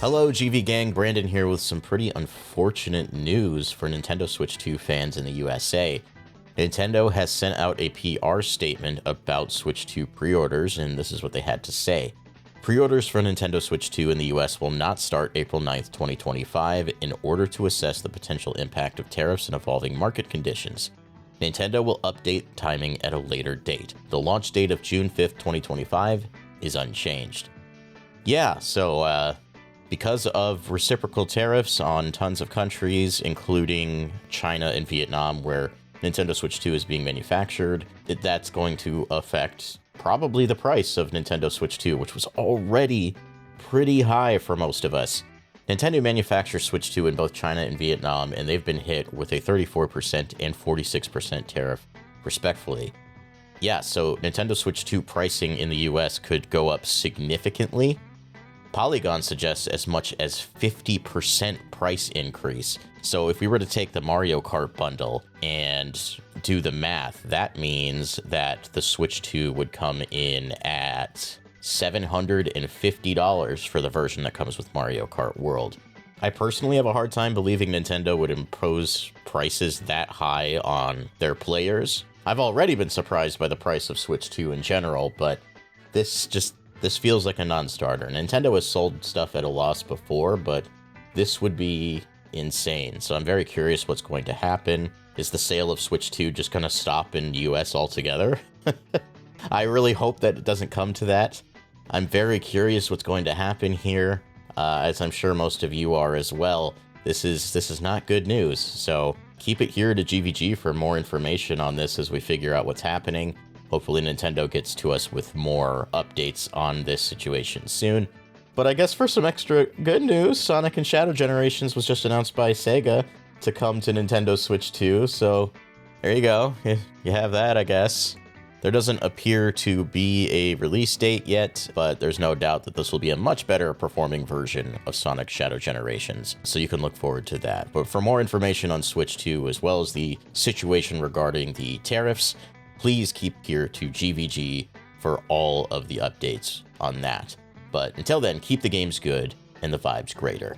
Hello GV gang, Brandon here with some pretty unfortunate news for Nintendo Switch 2 fans in the USA. Nintendo has sent out a PR statement about Switch 2 pre-orders, and this is what they had to say. Pre-orders for Nintendo Switch 2 in the US will not start April 9th, 2025 in order to assess the potential impact of tariffs and evolving market conditions. Nintendo will update timing at a later date. The launch date of June 5th, 2025 is unchanged. Yeah, so, because of reciprocal tariffs on tons of countries, including China and Vietnam, where Nintendo Switch 2 is being manufactured, that's going to affect probably the price of Nintendo Switch 2, which was already pretty high for most of us. Nintendo manufactures Switch 2 in both China and Vietnam, and they've been hit with a 34% and 46% tariff, respectively. Yeah, so Nintendo Switch 2 pricing in the US could go up significantly. Polygon suggests as much as 50% price increase. So if we were to take the Mario Kart bundle and do the math, that means that the Switch 2 would come in at $750 for the version that comes with Mario Kart World. I personally have a hard time believing Nintendo would impose prices that high on their players. I've already been surprised by the price of Switch 2 in general, but this feels like a non-starter. Nintendo has sold stuff at a loss before, but this would be insane. So I'm very curious what's going to happen. Is the sale of Switch 2 just going to stop in the US altogether? I really hope that it doesn't come to that. I'm very curious what's going to happen here, as I'm sure most of you are as well. This is not good news, so keep it here to GVG for more information on this as we figure out what's happening. Hopefully Nintendo gets to us with more updates on this situation soon. But I guess for some extra good news, Sonic and Shadow Generations was just announced by Sega to come to Nintendo Switch 2, so there you go. You have that, I guess. There doesn't appear to be a release date yet, but there's no doubt that this will be a much better performing version of Sonic Shadow Generations, so you can look forward to that. But for more information on Switch 2, as well as the situation regarding the tariffs, please keep here to GVG for all of the updates on that. But until then, keep the games good and the vibes greater.